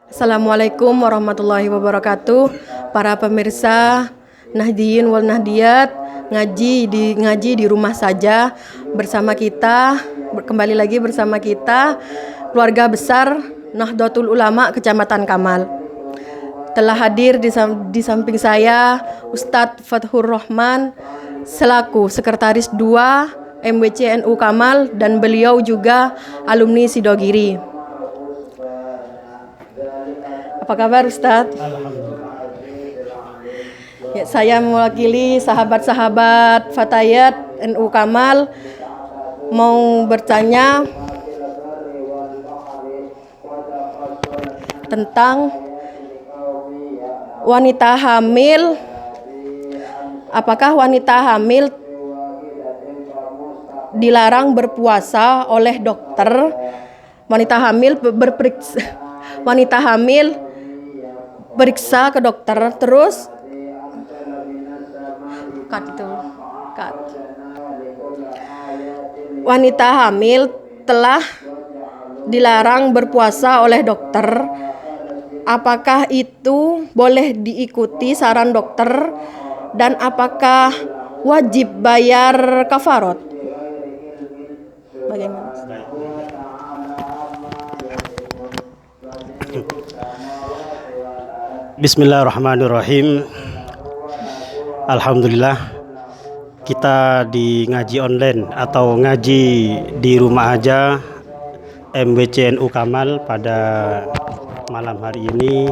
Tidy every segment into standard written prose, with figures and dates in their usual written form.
Assalamualaikum warahmatullahi wabarakatuh. Para pemirsa Nahdiyin wal Nahdiyat, ngaji di rumah saja bersama kita, kembali lagi bersama kita keluarga besar Nahdlatul Ulama Kecamatan Kamal. Telah hadir di samping saya Ustadz Fathur Rahman selaku Sekretaris 2 MWC NU Kamal, dan beliau juga alumni Sidogiri. Apa kabar Ustadz? Ya, saya mewakili sahabat-sahabat Fatayat NU Kamal mau bertanya tentang wanita hamil. Apakah wanita hamil dilarang berpuasa oleh dokter? Wanita hamil periksa ke dokter, terus wanita hamil telah dilarang berpuasa oleh dokter. Apakah itu boleh diikuti saran dokter, dan apakah wajib bayar kafarot? Bagaimana? Bismillahirrahmanirrahim. Alhamdulillah, kita di ngaji online atau ngaji di rumah aja MWC NU Kamal pada malam hari ini,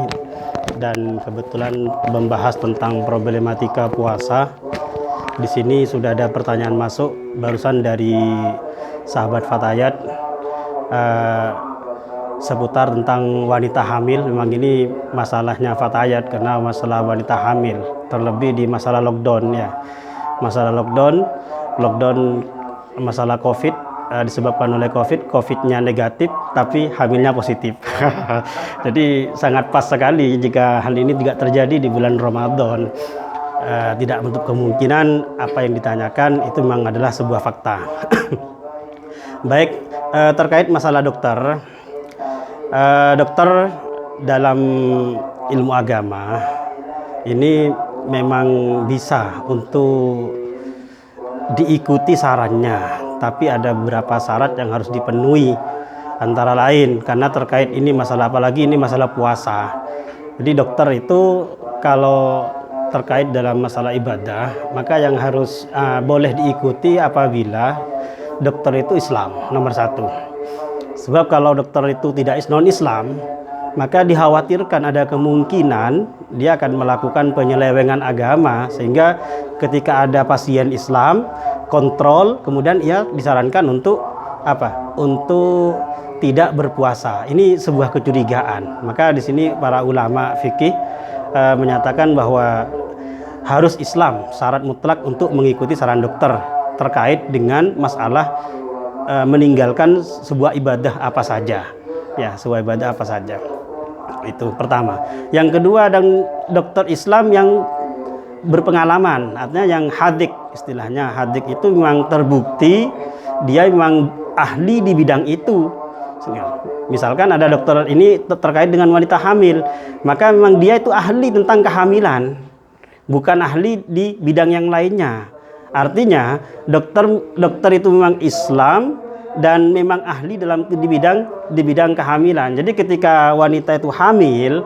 dan kebetulan membahas tentang problematika puasa. Di sini sudah ada pertanyaan masuk barusan dari sahabat Fatayat seputar tentang wanita hamil. Memang ini masalahnya Fatayat karena masalah wanita hamil, terlebih di masalah lockdown ya. Masalah lockdown masalah COVID, disebabkan oleh COVID-nya negatif tapi hamilnya positif. Jadi sangat pas sekali jika hal ini tidak terjadi di bulan Ramadan. Tidak menutup kemungkinan apa yang ditanyakan itu memang adalah sebuah fakta. Baik, terkait masalah dokter. Dokter dalam ilmu agama ini memang bisa untuk diikuti sarannya, tapi ada beberapa syarat yang harus dipenuhi, antara lain karena terkait ini masalah, apalagi ini masalah puasa. Jadi dokter itu kalau terkait dalam masalah ibadah, maka yang harus boleh diikuti apabila dokter itu Islam, nomor satu. Sebab kalau dokter itu tidak non-Islam, maka dikhawatirkan ada kemungkinan dia akan melakukan penyelewengan agama, sehingga ketika ada pasien Islam kontrol, kemudian ia disarankan untuk apa? Untuk tidak berpuasa. Ini sebuah kecurigaan. Maka di sini para ulama fikih menyatakan bahwa harus Islam syarat mutlak untuk mengikuti saran dokter terkait dengan masalah meninggalkan sebuah ibadah apa saja, ya, sebuah ibadah apa saja. Itu pertama. Yang kedua, dan dokter Islam yang berpengalaman, artinya yang hadik, istilahnya hadik itu memang terbukti dia memang ahli di bidang itu. Misalkan ada dokter ini terkait dengan wanita hamil, maka memang dia itu ahli tentang kehamilan, bukan ahli di bidang yang lainnya. Artinya dokter itu memang Islam dan memang ahli di bidang kehamilan. Jadi ketika wanita itu hamil,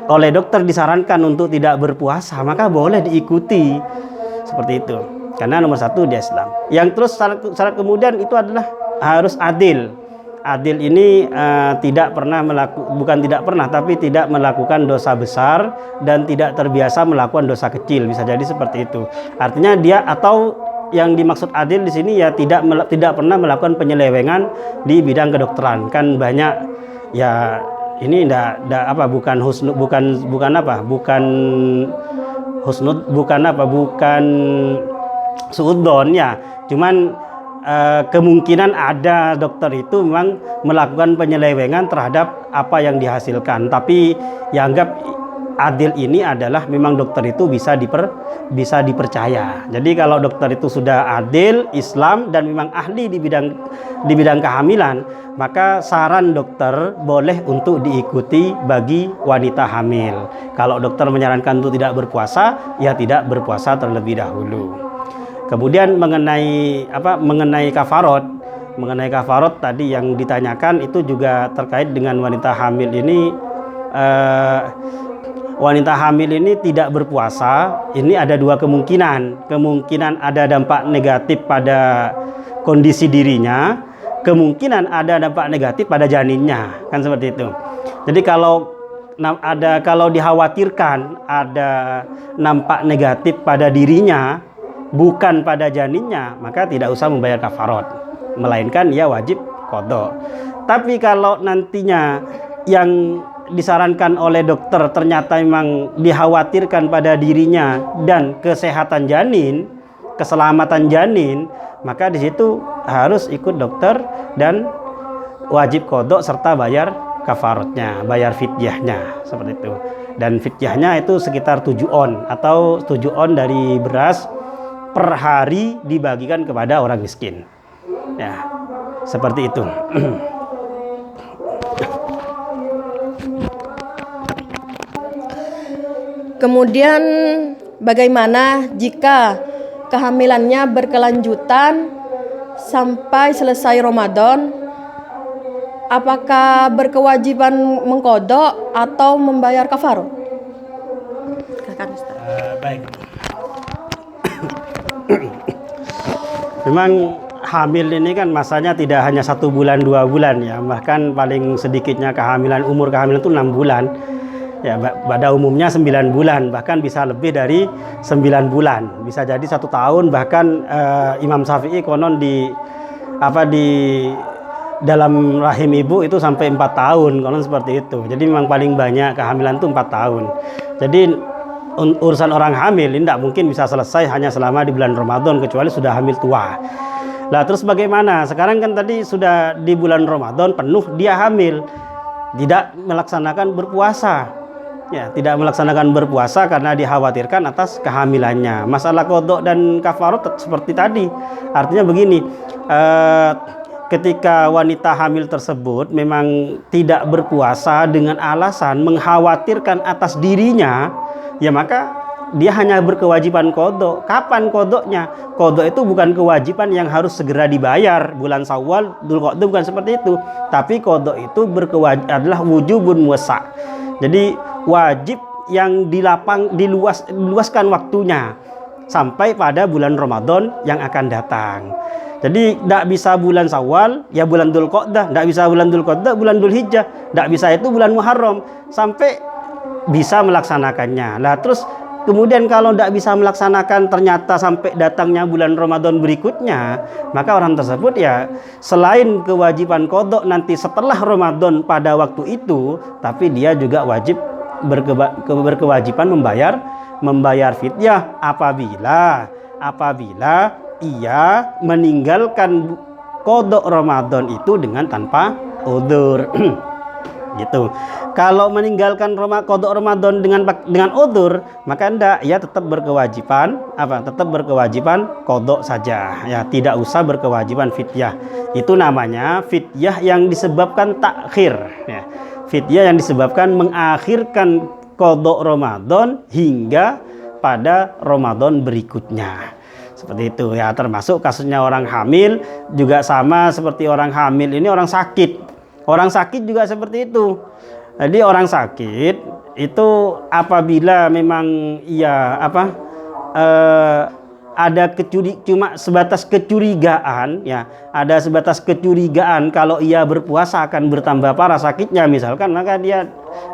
oleh dokter disarankan untuk tidak berpuasa, maka boleh diikuti seperti itu. Karena nomor satu dia Islam. Yang terus syarat kemudian itu adalah harus adil. Adil ini tidak melakukan dosa besar dan tidak terbiasa melakukan dosa kecil, bisa jadi seperti itu. Artinya dia, atau yang dimaksud adil di sini ya tidak pernah melakukan penyelewengan di bidang kedokteran. Kan banyak ya, ini bukan suudzon ya. Cuman kemungkinan ada dokter itu memang melakukan penyelewengan terhadap apa yang dihasilkan, tapi ya anggap adil ini adalah memang dokter itu bisa dipercaya. Jadi kalau dokter itu sudah adil, Islam, dan memang ahli di bidang kehamilan, maka saran dokter boleh untuk diikuti bagi wanita hamil. Kalau dokter menyarankan untuk tidak berpuasa, ya tidak berpuasa terlebih dahulu. Kemudian mengenai kafarot tadi yang ditanyakan itu juga terkait dengan wanita hamil ini. Wanita hamil ini tidak berpuasa, ini ada dua kemungkinan. Kemungkinan ada dampak negatif pada kondisi dirinya, kemungkinan ada dampak negatif pada janinnya, kan seperti itu. Jadi kalau dikhawatirkan ada nampak negatif pada dirinya, bukan pada janinnya, maka tidak usah membayar kafarot, melainkan ia wajib qadha. Tapi kalau nantinya yang disarankan oleh dokter ternyata memang dikhawatirkan pada dirinya dan kesehatan janin, keselamatan janin, maka di situ harus ikut dokter dan wajib qadha serta bayar kafarotnya, bayar fidyahnya, seperti itu. Dan fidyahnya itu sekitar 7 on atau 7 on dari beras per hari dibagikan kepada orang miskin. Ya, seperti itu. Kemudian bagaimana jika kehamilannya berkelanjutan sampai selesai Ramadan? Apakah berkewajiban mengqadha atau membayar kafarah? Baik. Memang hamil ini kan masanya tidak hanya 1 bulan 2 bulan ya, bahkan paling sedikitnya umur kehamilan itu 6 bulan. Ya, pada umumnya 9 bulan, bahkan bisa lebih dari 9 bulan, bisa jadi 1 tahun, bahkan Imam Syafi'i konon di dalam rahim ibu itu sampai 4 tahun, konon seperti itu. Jadi memang paling banyak kehamilan itu 4 tahun. Jadi urusan orang hamil ini tidak mungkin bisa selesai hanya selama di bulan Ramadan, kecuali sudah hamil tua. Lah terus bagaimana? Sekarang kan tadi sudah di bulan Ramadan penuh dia hamil, tidak melaksanakan berpuasa. Ya, tidak melaksanakan berpuasa karena dikhawatirkan atas kehamilannya. Masalah qadha dan kafarah seperti tadi. Artinya begini, ketika wanita hamil tersebut memang tidak berpuasa dengan alasan mengkhawatirkan atas dirinya, ya maka dia hanya berkewajiban qadha. Kapan qadhanya? Qadha itu bukan kewajiban yang harus segera dibayar. Bulan Syawal, Dzulqa'dah bukan seperti itu. Tapi qadha itu adalah wujubun muwassa'. Jadi wajib yang diluaskan waktunya sampai pada bulan Ramadan yang akan datang. Jadi tidak bisa bulan Syawal, ya bulan Dzulqa'dah, tidak bisa bulan Dzulqa'dah, bulan Dzulhijjah, tidak bisa itu bulan Muharram, sampai bisa melaksanakannya. Nah terus kemudian kalau tidak bisa melaksanakan ternyata sampai datangnya bulan Ramadan berikutnya, maka orang tersebut ya selain kewajiban qadha nanti setelah Ramadan pada waktu itu, tapi dia juga wajib berkewajiban membayar fidyah apabila ia meninggalkan qadha Ramadan itu dengan tanpa udzur. Gitu. Kalau meninggalkan qadha Ramadan dengan udzur, maka ia tetap berkewajiban qadha saja. Ya, tidak usah berkewajiban fidyah. Itu namanya fidyah yang disebabkan takhir, ya. Fidyah yang disebabkan mengakhirkan qadha Ramadan hingga pada Ramadan berikutnya. Seperti itu ya, termasuk kasusnya orang hamil juga sama seperti orang hamil ini orang sakit. Orang sakit juga seperti itu. Jadi orang sakit itu apabila memang ada cuma sebatas kecurigaan, ya, ada sebatas kecurigaan kalau ia berpuasa akan bertambah parah sakitnya misalkan, maka dia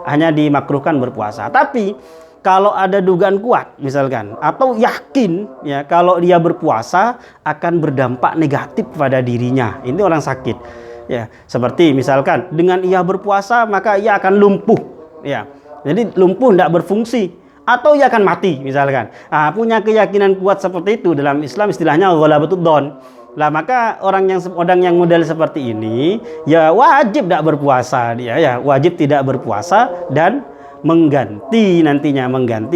hanya dimakruhkan berpuasa. Tapi kalau ada dugaan kuat misalkan atau yakin ya kalau dia berpuasa akan berdampak negatif pada dirinya, ini orang sakit. Ya, seperti misalkan dengan ia berpuasa maka ia akan lumpuh, ya. Jadi lumpuh tidak berfungsi atau ia akan mati misalkan. Punya keyakinan kuat seperti itu, dalam Islam istilahnya ghalabatud dzan. Lah maka orang yang model seperti ini ya wajib tidak berpuasa dia, ya wajib tidak berpuasa dan mengganti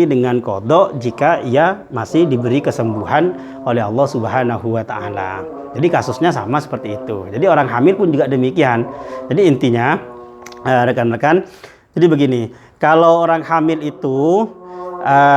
dengan qada jika ia masih diberi kesembuhan oleh Allah Subhanahu wa taala. Jadi kasusnya sama seperti itu. Jadi orang hamil pun juga demikian. Jadi intinya rekan-rekan, jadi begini, kalau orang hamil itu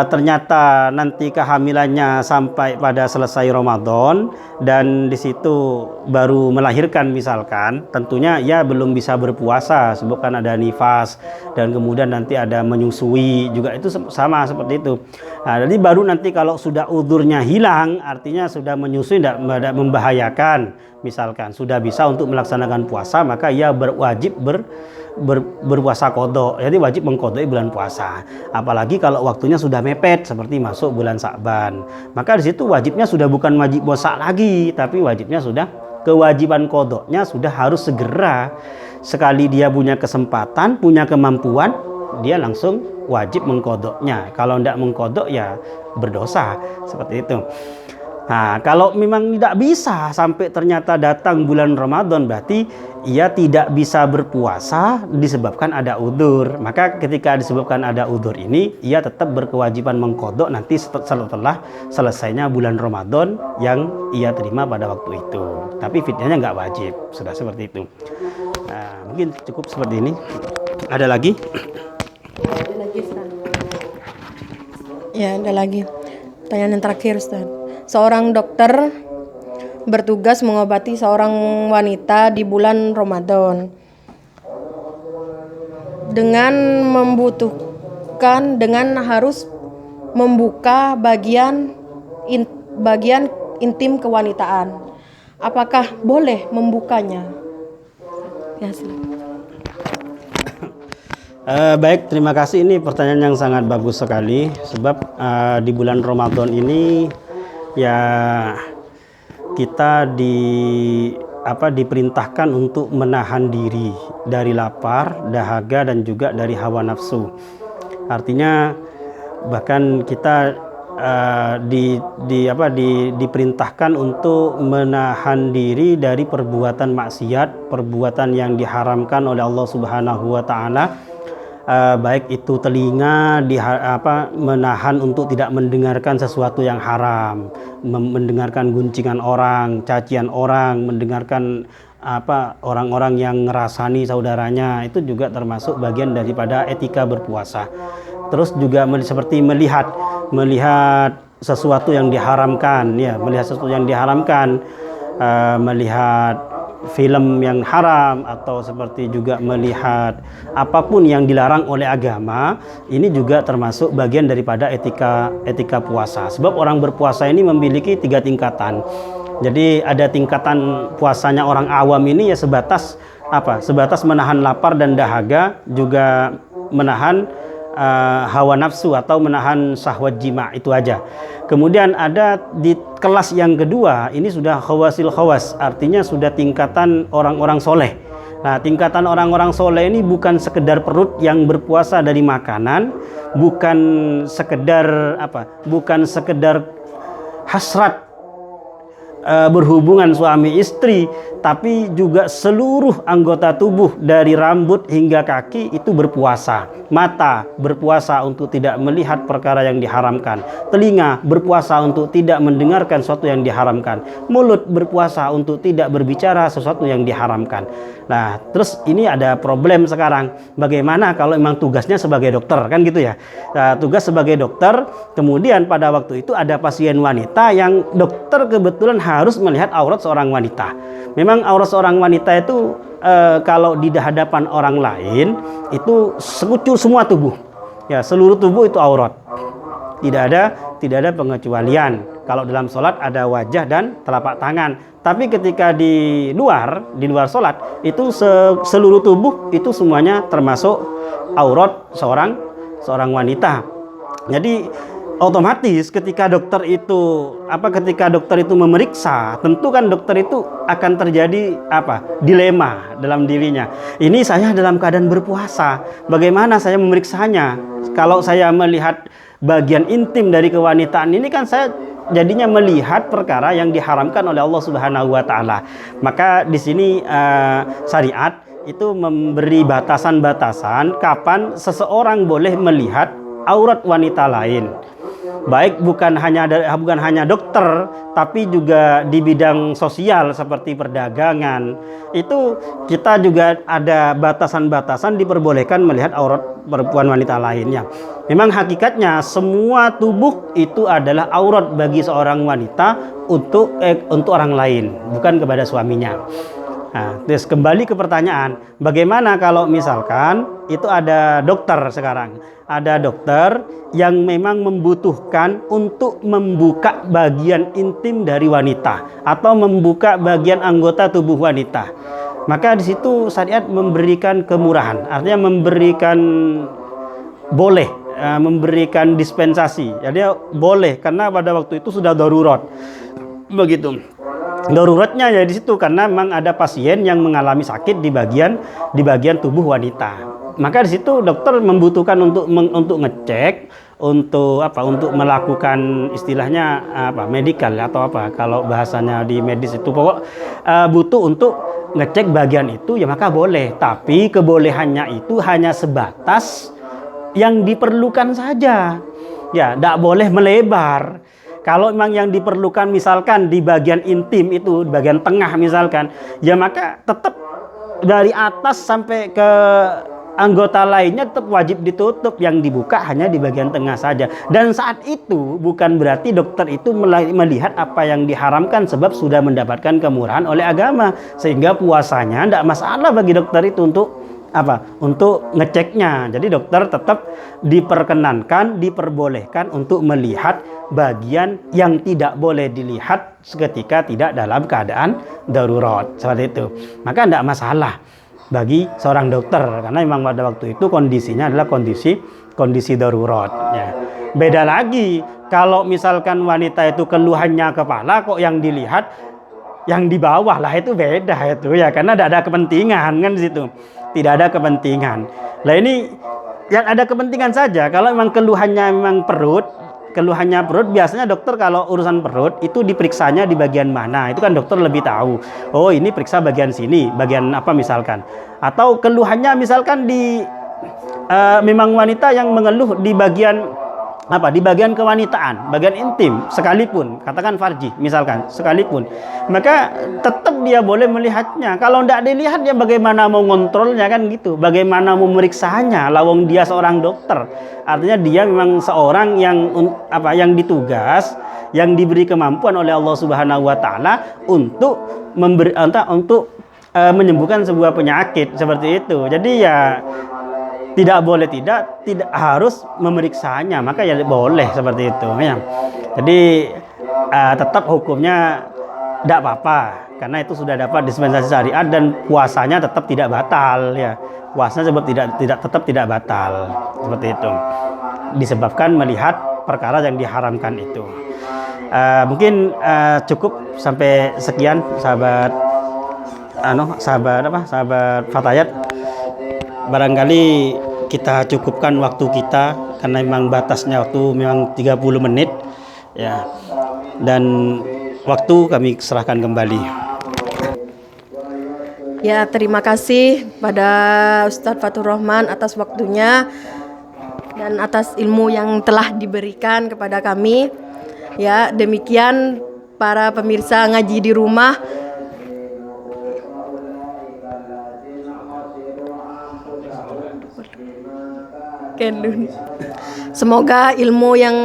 ternyata nanti kehamilannya sampai pada selesai Ramadan dan di situ baru melahirkan misalkan, tentunya ia belum bisa berpuasa sebabkan ada nifas dan kemudian nanti ada menyusui juga, itu sama seperti itu. Nah, jadi baru nanti kalau sudah udhurnya hilang, artinya sudah menyusui tidak membahayakan, misalkan sudah bisa untuk melaksanakan puasa, maka ia wajib berpuasa qada. Jadi wajib mengqadai bulan puasa. Apalagi kalau waktunya sudah mepet seperti masuk bulan Sa'ban. Maka di situ wajibnya sudah bukan wajib puasa lagi, tapi wajibnya sudah kewajiban qadanya sudah harus segera. Sekali dia punya kesempatan, punya kemampuan, dia langsung wajib mengqadanya. Kalau tidak mengqada ya berdosa, seperti itu. Nah, kalau memang tidak bisa sampai ternyata datang bulan Ramadan, berarti ia tidak bisa berpuasa disebabkan ada udzur. Maka ketika disebabkan ada udzur ini, ia tetap berkewajiban mengqada nanti setelah selesainya bulan Ramadan yang ia terima pada waktu itu. Tapi fidyahnya nggak wajib, sudah seperti itu. Nah, mungkin cukup seperti ini. Ada lagi? Ada lagi, Ustaz. Ya, ada lagi. Pertanyaan yang terakhir, Ustaz. Seorang dokter bertugas mengobati seorang wanita di bulan Ramadan dengan harus membuka bagian intim kewanitaan. Apakah boleh membukanya? Ya, silakan. Baik, terima kasih. Ini pertanyaan yang sangat bagus sekali. Sebab di bulan Ramadan ini ya kita diperintahkan untuk menahan diri dari lapar, dahaga dan juga dari hawa nafsu. Artinya bahkan kita diperintahkan untuk menahan diri dari perbuatan maksiat, perbuatan yang diharamkan oleh Allah Subhanahu wa taala. Baik itu telinga menahan untuk tidak mendengarkan sesuatu yang haram, mendengarkan guncingan orang, cacian orang, mendengarkan orang-orang yang ngerasani saudaranya, itu juga termasuk bagian daripada etika berpuasa. Terus juga seperti melihat sesuatu yang diharamkan, ya, melihat sesuatu yang diharamkan, melihat film yang haram, atau seperti juga melihat apapun yang dilarang oleh agama, ini juga termasuk bagian daripada etika puasa. Sebab orang berpuasa ini memiliki 3 tingkatan. Jadi ada tingkatan puasanya orang awam ini ya sebatas menahan lapar dan dahaga, juga menahan hawa nafsu atau menahan syahwat jima, itu aja. Kemudian ada di kelas yang kedua, ini sudah khawasil khawas, artinya sudah tingkatan orang-orang soleh. Nah, tingkatan orang-orang soleh ini bukan sekedar perut yang berpuasa dari makanan, bukan sekedar hasrat berhubungan suami istri, tapi juga seluruh anggota tubuh dari rambut hingga kaki itu berpuasa. Mata berpuasa untuk tidak melihat perkara yang diharamkan, telinga berpuasa untuk tidak mendengarkan sesuatu yang diharamkan, mulut berpuasa untuk tidak berbicara sesuatu yang diharamkan. Nah, terus ini ada problem sekarang, bagaimana kalau memang tugasnya sebagai dokter, kan gitu ya. Nah, tugas sebagai dokter, kemudian pada waktu itu ada pasien wanita yang dokter kebetulan harus melihat aurat seorang wanita. Memang aurat seorang wanita itu kalau di hadapan orang lain itu sekucur semua tubuh, ya, seluruh tubuh itu aurat. Tidak ada pengecualian. Kalau dalam sholat ada wajah dan telapak tangan. Tapi ketika di luar sholat itu seluruh tubuh itu semuanya termasuk aurat seorang wanita. Jadi otomatis ketika dokter itu memeriksa, tentu kan dokter itu akan terjadi dilema dalam dirinya. Ini saya dalam keadaan berpuasa, bagaimana saya memeriksanya? Kalau saya melihat bagian intim dari kewanitaan ini kan saya jadinya melihat perkara yang diharamkan oleh Allah Subhanahu wa taala. Maka di sini syariat itu memberi batasan-batasan kapan seseorang boleh melihat aurat wanita lain. Baik bukan hanya dokter, tapi juga di bidang sosial seperti perdagangan. Itu kita juga ada batasan-batasan diperbolehkan melihat aurat perempuan wanita lainnya. Memang hakikatnya semua tubuh itu adalah aurat bagi seorang wanita untuk orang lain, bukan kepada suaminya. Nah, terus kembali ke pertanyaan, bagaimana kalau misalkan itu ada dokter sekarang, ada dokter yang memang membutuhkan untuk membuka bagian intim dari wanita atau membuka bagian anggota tubuh wanita, maka di situ syariat memberikan kemurahan, artinya memberikan dispensasi. Jadi boleh karena pada waktu itu sudah darurat, begitu. Daruratnya ya di situ karena memang ada pasien yang mengalami sakit di bagian tubuh wanita. Maka di situ dokter membutuhkan untuk ngecek, untuk melakukan istilahnya medikal atau kalau bahasanya di medis itu butuh untuk ngecek bagian itu, ya maka boleh. Tapi kebolehannya itu hanya sebatas yang diperlukan saja. Ya, tidak boleh melebar. Kalau memang yang diperlukan misalkan di bagian intim itu, di bagian tengah misalkan, ya maka tetap dari atas sampai ke anggota lainnya tetap wajib ditutup. Yang dibuka hanya di bagian tengah saja. Dan saat itu bukan berarti dokter itu melihat apa yang diharamkan, sebab sudah mendapatkan kemurahan oleh agama. Sehingga puasanya tidak masalah bagi dokter itu untuk ngeceknya. Jadi dokter tetap diperbolehkan untuk melihat bagian yang tidak boleh dilihat ketika tidak dalam keadaan darurat seperti itu. Maka tidak masalah bagi seorang dokter karena memang pada waktu itu kondisinya adalah kondisi darurat. Ya. Beda lagi kalau misalkan wanita itu keluhannya kepala, kok yang dilihat yang di bawah lah, itu beda itu ya, karena tidak ada kepentingan kan di situ. Tidak ada kepentingan. Nah ini yang ada kepentingan saja. Kalau memang keluhannya memang perut, biasanya dokter kalau urusan perut itu diperiksanya di bagian mana, itu kan dokter lebih tahu. Oh ini periksa bagian sini, bagian apa misalkan. Atau keluhannya misalkan memang wanita yang mengeluh di bagian kewanitaan, bagian intim sekalipun, katakan farji misalkan sekalipun, maka tetap dia boleh melihatnya. Kalau tidak dilihat, ya bagaimana mau ngontrolnya kan gitu, bagaimana mau meriksanya, lawang dia seorang dokter. Artinya dia memang seorang yang ditugas, yang diberi kemampuan oleh Allah Subhanahu wa taala untuk menyembuhkan sebuah penyakit seperti itu. Jadi ya tidak harus memeriksanya, maka ya boleh seperti itu ya. Jadi tetap hukumnya tidak apa-apa karena itu sudah dapat dispensasi syariat, dan puasanya tetap tidak batal ya. Puasanya sebab tetap tidak batal seperti itu, disebabkan melihat perkara yang diharamkan itu. Mungkin cukup sampai sekian sahabat Fatayat. Barangkali kita cukupkan waktu kita karena memang batasnya waktu memang 30 menit ya, dan waktu kami serahkan kembali. Ya, terima kasih pada Ustadz Fatur Rahman atas waktunya dan atas ilmu yang telah diberikan kepada kami. Ya, demikian para pemirsa ngaji di rumah. Semoga ilmu yang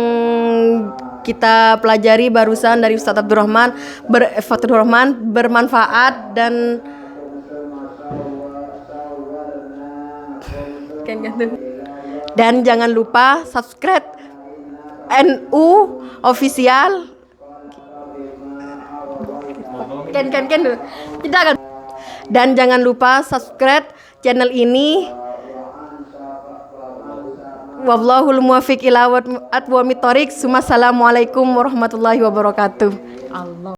kita pelajari barusan dari Ustadz Fatur Rahman bermanfaat dan jangan lupa subscribe NU Official. Dan jangan lupa subscribe channel ini. Wallahul muwaffiq ila aqwamit thoriq. Assalamualaikum warahmatullahi wabarakatuh.